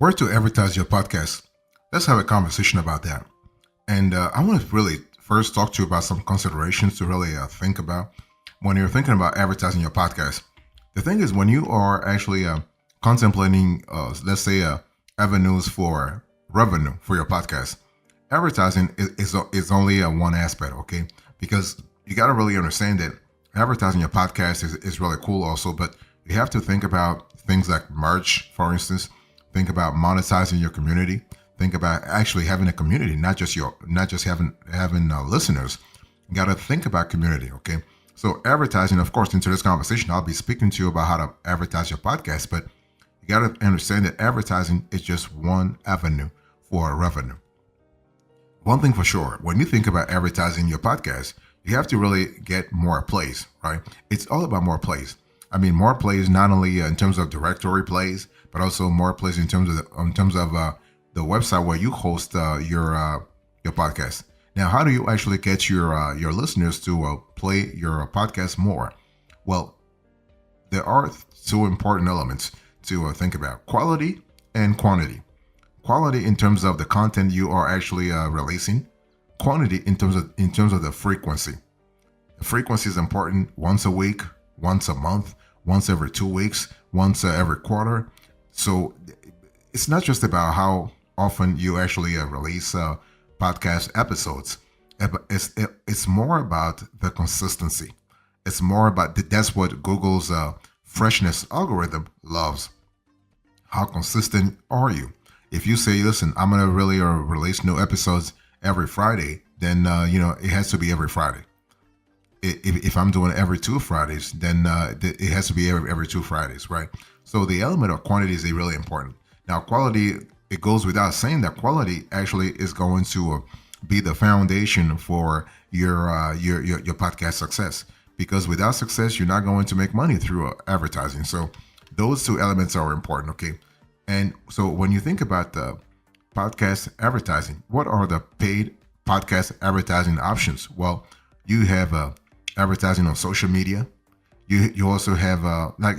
Where to advertise your podcast? Let's have a conversation about that. And I want to really first talk to you about some considerations to really think about when you're thinking about advertising your podcast. The thing is, when you are actually contemplating, let's say, avenues for revenue for your podcast, advertising is only one aspect, okay? Because you got to really understand that advertising your podcast is really cool also, but you have to think about things like merch, for instance. Think about monetizing your community. Think about actually having a community, not just having listeners. You got to think about community, okay? So advertising, of course, into this conversation, I'll be speaking to you about how to advertise your podcast, but you got to understand that advertising is just one avenue for revenue. One thing for sure, when you think about advertising your podcast, you have to really get more plays, right? It's all about more plays. I mean, more plays not only in terms of directory plays, but also more plays in terms of the website where you host your podcast. Now, how do you actually get your listeners to play your podcast more? Well, there are two important elements to think about: quality and quantity. Quality in terms of the content you are actually releasing. Quantity in terms of the frequency. The frequency is important: once a week, once a month, once every 2 weeks, once every quarter. So it's not just about how often you actually release podcast episodes. It's more about the consistency. It's more about that's what Google's freshness algorithm loves. How consistent are you? If you say, listen, I'm going to really release new episodes every Friday, then, it has to be every Friday. If I'm doing every 2 Fridays, then it has to be every 2 Fridays, right? So the element of quantity is really important. Now, quality, it goes without saying that quality actually is going to be the foundation for your podcast success. Because without success, you're not going to make money through advertising. So those two elements are important, okay? And so when you think about the podcast advertising, what are the paid podcast advertising options? Well, you have advertising on social media. You also have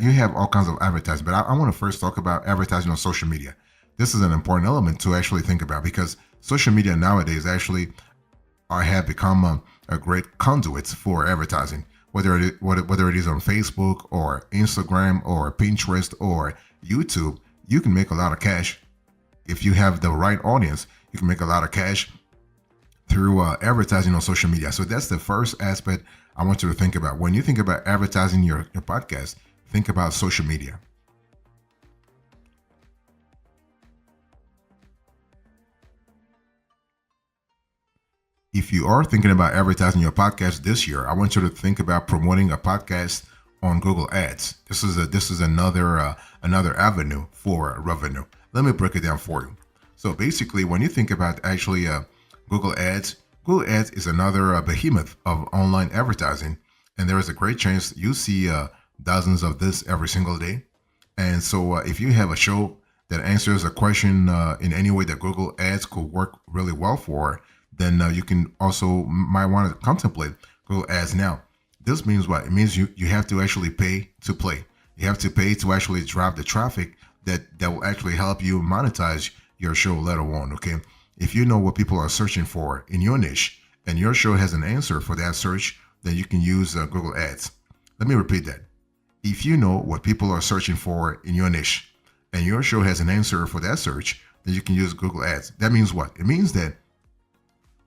you have all kinds of advertising, but I want to first talk about advertising on social media. This is an important element to actually think about because social media nowadays actually have become a great conduit for advertising. Whether it is on Facebook or Instagram or Pinterest or YouTube, you can make a lot of cash if you have the right audience. You can make a lot of cash through advertising on social media. So that's the first aspect I want you to think about. When you think about advertising your podcast, think about social media. If you are thinking about advertising your podcast this year, I want you to think about promoting a podcast on Google Ads. This is another avenue for revenue. Let me break it down for you. So basically, when you think about actually Google Ads is another behemoth of online advertising, and there is a great chance you see dozens of this every single day. And so if you have a show that answers a question in any way that Google Ads could work really well for, then you can also might want to contemplate Google Ads now. This means what? It means you have to actually pay to play. You have to pay to actually drive the traffic that will actually help you monetize your show later on, okay? If you know what people are searching for in your niche and your show has an answer for that search, then you can use Google Ads. Let me repeat that. If you know what people are searching for in your niche and your show has an answer for that search, then you can use Google Ads. That means what? It means that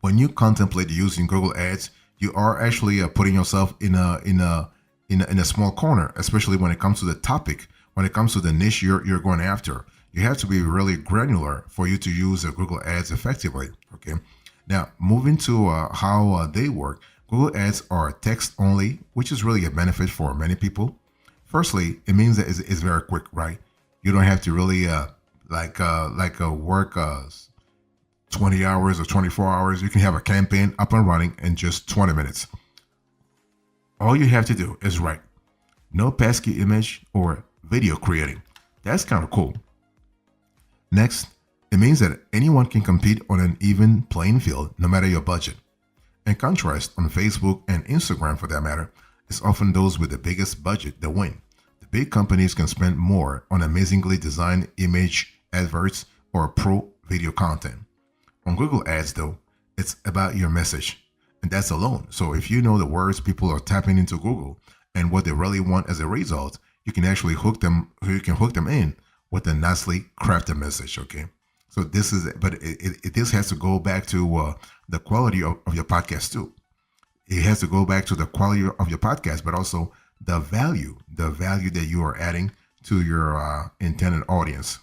when you contemplate using Google Ads, you are actually putting yourself in a small corner, especially when it comes to the topic, when it comes to the niche you're going after. You have to be really granular for you to use Google Ads effectively. Okay. Now, moving to how they work. Google Ads are text only, which is really a benefit for many people. Firstly, it means that it's very quick, right? You don't have to really work 20 hours or 24 hours. You can have a campaign up and running in just 20 minutes. All you have to do is write. No pesky image or video creating. That's kind of cool. Next, it means that anyone can compete on an even playing field, no matter your budget. In contrast, on Facebook and Instagram for that matter, it's often those with the biggest budget that win. The big companies can spend more on amazingly designed image adverts, or pro video content. On Google Ads, though, it's about your message, and that's alone. So if you know the words people are typing into Google and what they really want as a result, you can actually hook them. You can hook them in with a nicely crafted message. Okay. So this is, but this has to go back to the quality of your podcast too. It has to go back to the quality of your podcast, but also the value that you are adding to your intended audience.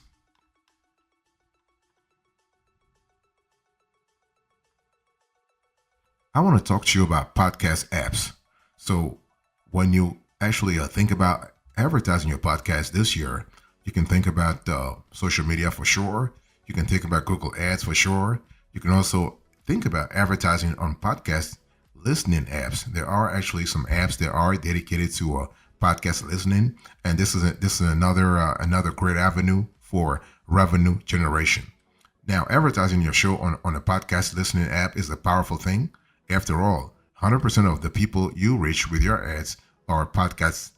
I want to talk to you about podcast apps. So when you actually think about advertising your podcast this year, you can think about social media for sure. You can think about Google Ads for sure. You can also think about advertising on podcast listening apps. There are actually some apps that are dedicated to podcast listening, and this is another great avenue for revenue generation. Now, advertising your show on a podcast listening app is a powerful thing. After all, 100% of the people you reach with your ads are podcast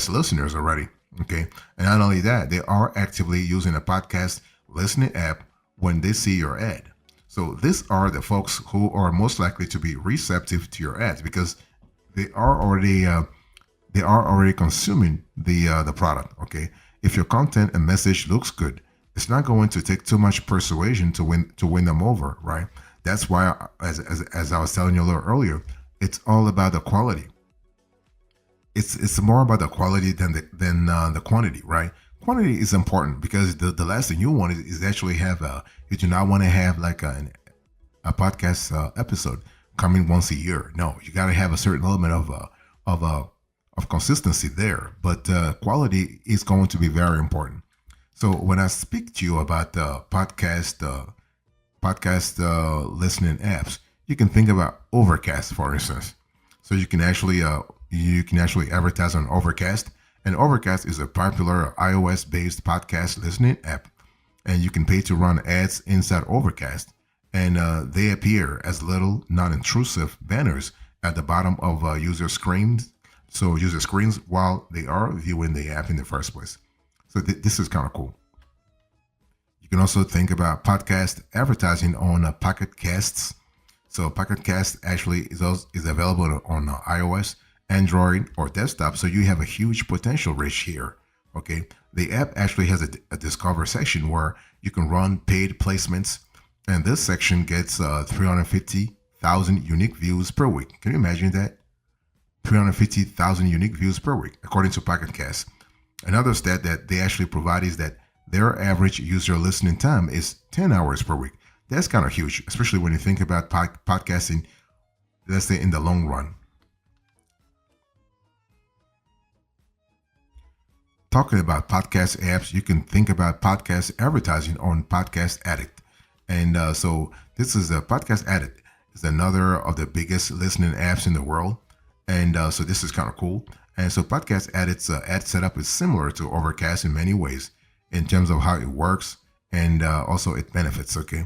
listeners already. Okay, and not only that, they are actively using a podcast listening app when they see your ad. So these are the folks who are most likely to be receptive to your ads because they are already consuming the product. Okay, if your content and message looks good, it's not going to take too much persuasion to win them over, right? That's why, as I was telling you a little earlier, it's all about the quality. It's more about the quality than the quantity, right? Quantity is important because the last thing you want is actually have you do not want to have like a podcast episode coming once a year. No, you got to have a certain element of consistency there, but quality is going to be very important. So when I speak to you about podcast listening apps, you can think about Overcast, for instance. So you can actually advertise on Overcast, and Overcast is a popular iOS-based podcast listening app, and you can pay to run ads inside Overcast, and they appear as little non-intrusive banners at the bottom of user screens. So user screens while they are viewing the app in the first place. So this is kind of cool. You can also think about podcast advertising on Pocket Casts. So Pocket Cast actually is available on iOS, Android, or desktop. So you have a huge potential reach here. Okay, the app actually has a discover section where you can run paid placements, and this section gets 350,000 unique views per week. Can you imagine that? 350,000 unique views per week, according to Pocket Cast. Another stat that they actually provide is that their average user listening time is 10 hours per week. That's kind of huge, especially when you think about podcasting, let's say in the long run. Talking about podcast apps, you can think about podcast advertising on Podcast Addict. And so this is a Podcast Addict is another of the biggest listening apps in the world. And so this is kind of cool. And so Podcast Addict's ad setup is similar to Overcast in many ways in terms of how it works and also its benefits. Okay.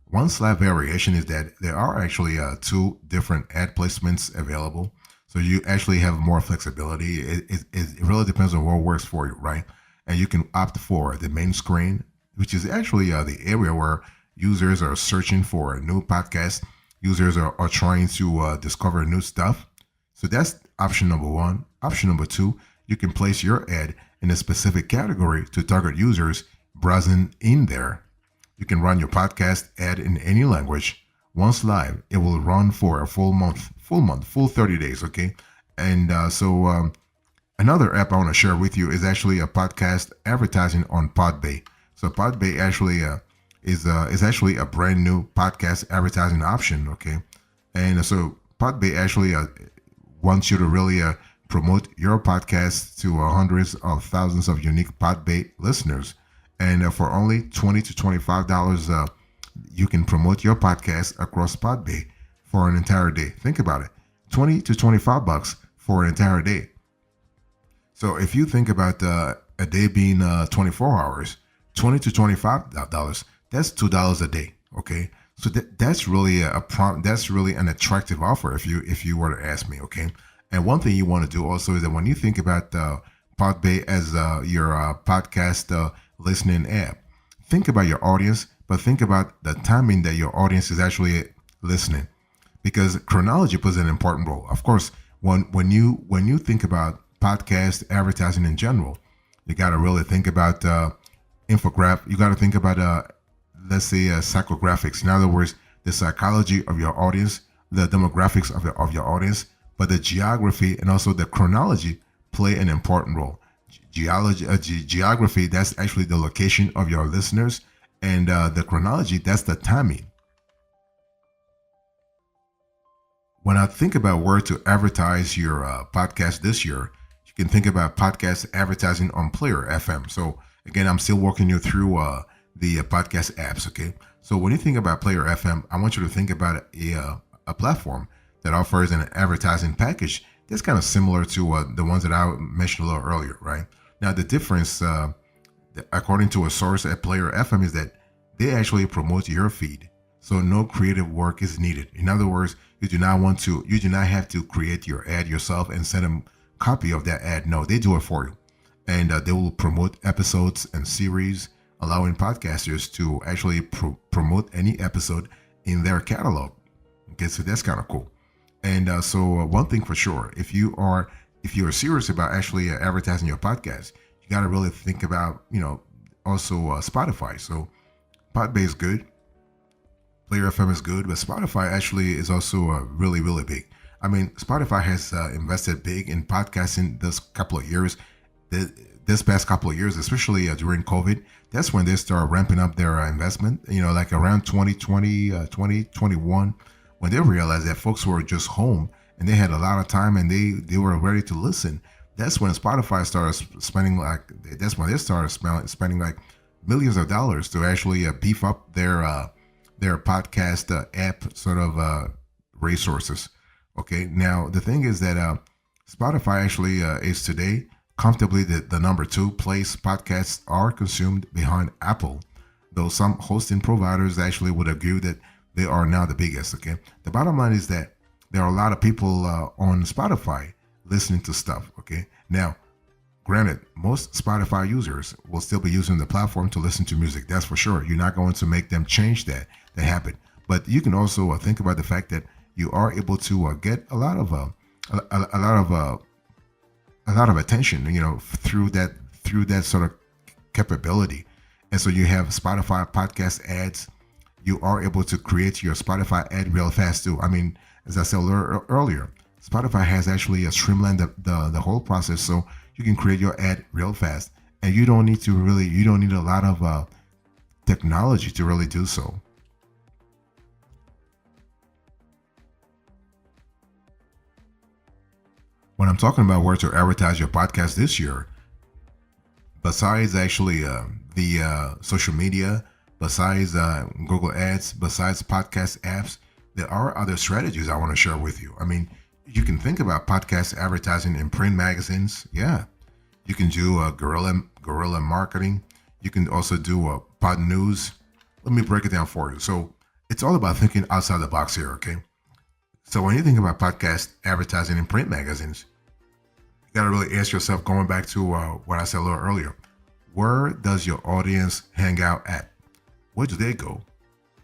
One slight variation is that there are actually two different ad placements available. So you actually have more flexibility. It really depends on what works for you, right? And you can opt for the main screen, which is actually the area where users are searching for a new podcast. Users are trying to discover new stuff. So that's option number one. Option number two, you can place your ad in a specific category to target users browsing in there. You can run your podcast ad in any language. Once live, it will run for a full 30 days, okay? And another app I want to share with you is actually a podcast advertising on Podbay. So Podbay actually is actually a brand new podcast advertising option, okay? And so Podbay actually wants you to really promote your podcast to hundreds of thousands of unique Podbay listeners. And for only $20 to $25, you can promote your podcast across Podbay for an entire day. Think about it. 20 to 25 bucks for an entire day. So if you think about a day being 24 hours, 20 to $25, that's $2 a day. Okay. So that's really that's really an attractive offer if you were to ask me. Okay. And one thing you want to do also is that when you think about Podbay as your podcast listening app, think about your audience, but think about the timing that your audience is actually listening, because chronology plays an important role. Of course, when you think about podcast advertising in general, you got to really think about infograph. You got to think about let's say psychographics. In other words, the psychology of your audience, the demographics of your audience, but the geography and also the chronology play an important role. Geography, that's actually the location of your listeners, and the chronology, that's the timing. When I think about where to advertise your podcast this year, you can think about podcast advertising on Player FM. So again, I'm still walking you through the podcast apps. Okay, so when you think about Player FM, I want you to think about a platform that offers an advertising package that's kind of similar to the ones that I mentioned a little earlier, right? Now, the difference, according to a source at Player FM, is that they actually promote your feed. So no creative work is needed. In other words, you do not have to create your ad yourself and send them a copy of that ad. No, they do it for you. And they will promote episodes and series, allowing podcasters to actually promote any episode in their catalog. Okay, so that's kind of cool. And one thing for sure, if you're serious about actually advertising your podcast, you got to really think about, also Spotify. So Podbay is good. Player FM is good, but Spotify actually is also really, really big. I mean, Spotify has invested big in podcasting this couple of years. This past couple of years, especially during COVID, that's when they start ramping up their investment. Like around 2020, 2021, when they realized that folks were just home and they had a lot of time and they were ready to listen. That's when Spotify started spending spending like millions of dollars to actually beef up their podcast app sort of resources. Okay, now the thing is that Spotify actually is today comfortably the number 2 place podcasts are consumed behind Apple, though some hosting providers actually would argue that they are now the biggest. Okay, the bottom line is that there are a lot of people on Spotify listening to stuff. Okay, now granted, most Spotify users will still be using the platform to listen to music. That's for sure. You're not going to make them change that habit. But you can also think about the fact that you are able to get a lot of attention, through that sort of capability. And so you have Spotify podcast ads. You are able to create your Spotify ad real fast too. I mean, as I said earlier, Spotify has actually streamlined the whole process, so you can create your ad real fast, and you don't need a lot of technology to really do so. When I'm talking about where to advertise your podcast this year, besides actually the social media, besides Google Ads, besides podcast apps, there are other strategies I want to share with you. I mean, you can think about podcast advertising in print magazines. Yeah, you can do guerrilla marketing. You can also do pod news. Let me break it down for you. So it's all about thinking outside the box here. Okay. So when you think about podcast advertising in print magazines, you got to really ask yourself, going back to what I said a little earlier, where does your audience hang out at? Where do they go?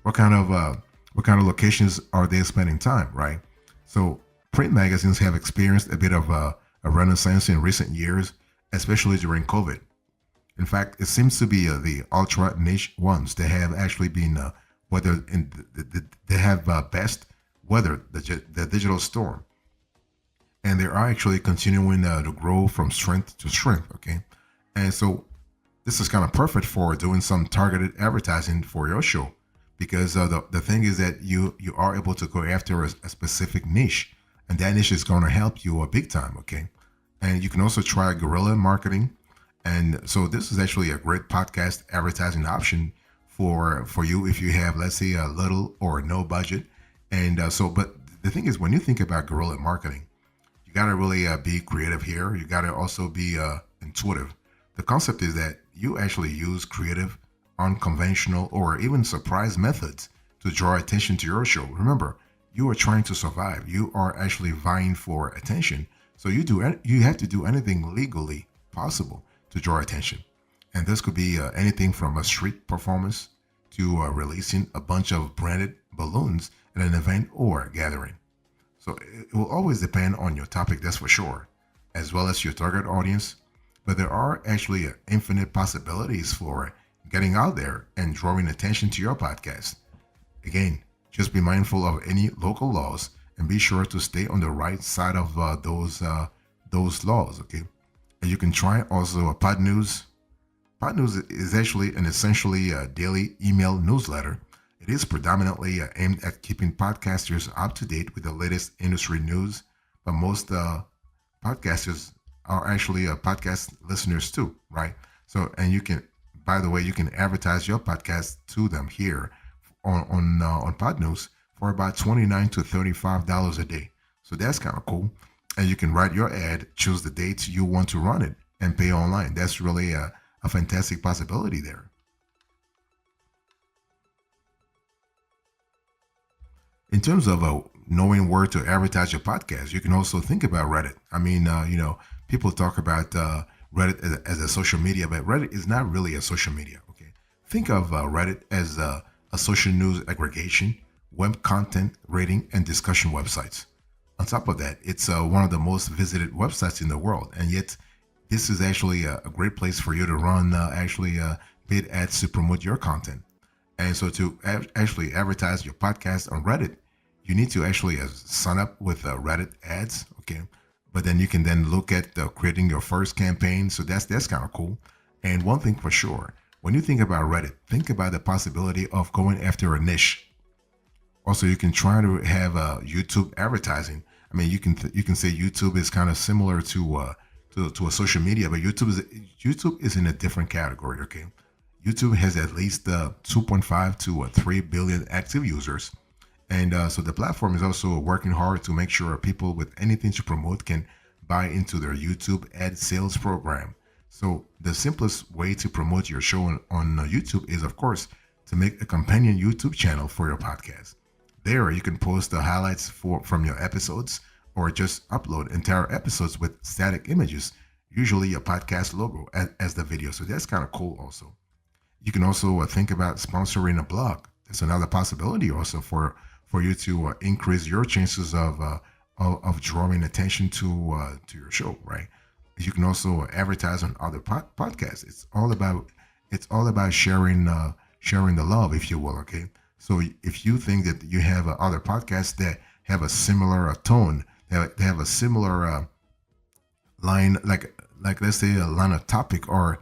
What kind of locations are they spending time? Right. So print magazines have experienced a bit of a renaissance in recent years, especially during COVID. In fact, it seems to be the ultra niche ones that have actually been they have best weathered the digital storm, and they are actually continuing to grow from strength to strength. Okay, and so this is kind of perfect for doing some targeted advertising for your show, because the thing is that you are able to go after a specific niche, and that niche is going to help you big time. Okay, and you can also try guerrilla marketing. And so this is actually a great podcast advertising option for you if you have, let's say, a little or no budget. And but the thing is, when you think about guerrilla marketing, you got to really be creative here. You got to also be intuitive. The concept is that you actually use creative, unconventional, or even surprise methods to draw attention to your show. Remember, you are trying to survive. You are actually vying for attention. So you have to do anything legally possible to draw attention. And this could be anything from a street performance to releasing a bunch of branded balloons at an event or gathering. So it will always depend on your topic, that's for sure, as well as your target audience. But there are actually infinite possibilities for getting out there and drawing attention to your podcast. Again, just be mindful of any local laws and be sure to stay on the right side of those laws. Okay, and you can try also a Pod News. Pod News is actually an essentially daily email newsletter. It is predominantly aimed at keeping podcasters up to date with the latest industry news, but most podcasters are actually podcast listeners too, right? So, and you can, by the way, you can advertise your podcast to them here on Pod News for about $29 to $35 a day. So that's kind of cool. And you can write your ad, choose the dates you want to run it, and pay online. That's really a fantastic possibility there. In terms of knowing where to advertise your podcast, you can also think about Reddit. I mean, people talk about Reddit as a social media, but Reddit is not really a social media. Okay, think of Reddit as a social news aggregation, web content rating, and discussion websites. On top of that, it's one of the most visited websites in the world, and yet this is actually a great place for you to run paid ads to promote your content. And so to actually advertise your podcast on Reddit, you need to actually sign up with Reddit ads, okay? But then you can then look at creating your first campaign. So that's kind of cool. And one thing for sure, when you think about Reddit, think about the possibility of going after a niche. Also, you can try to have YouTube advertising. I mean, you can say YouTube is kind of similar to a social media, but YouTube is in a different category, okay? YouTube has at least 2.5 to 3 billion active users. And so the platform is also working hard to make sure people with anything to promote can buy into their YouTube ad sales program. So the simplest way to promote your show on YouTube is, of course, to make a companion YouTube channel for your podcast. There, you can post the highlights from your episodes or just upload entire episodes with static images, usually a podcast logo as the video. So that's kind of cool also. You can also think about sponsoring a blog. That's another possibility also for you to increase your chances of drawing attention to your show, right? You can also advertise on other podcasts. It's all about sharing the love, if you will. Okay, so if you think that you have other podcasts that have a similar tone, that have a similar line, like let's say a line of topic or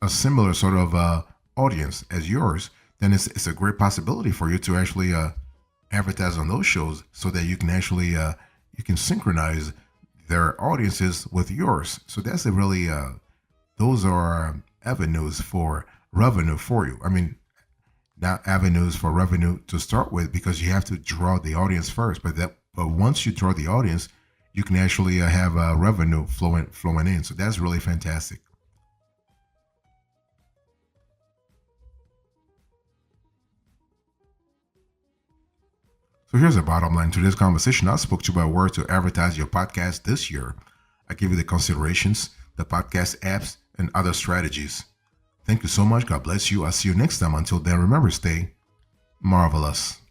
a similar sort of audience as yours, then it's a great possibility for you to actually advertise on those shows so that you can actually you can synchronize their audiences with yours. So that's a really those are avenues for revenue for you. I mean, not avenues for revenue to start with because you have to draw the audience first. But once you draw the audience, you can actually have revenue flowing in. So that's really fantastic. So here's the bottom line to this conversation. I spoke to you about where to advertise your podcast this year. I give you the considerations, the podcast apps, and other strategies. Thank you so much. God bless you. I'll see you next time. Until then, remember, stay marvelous.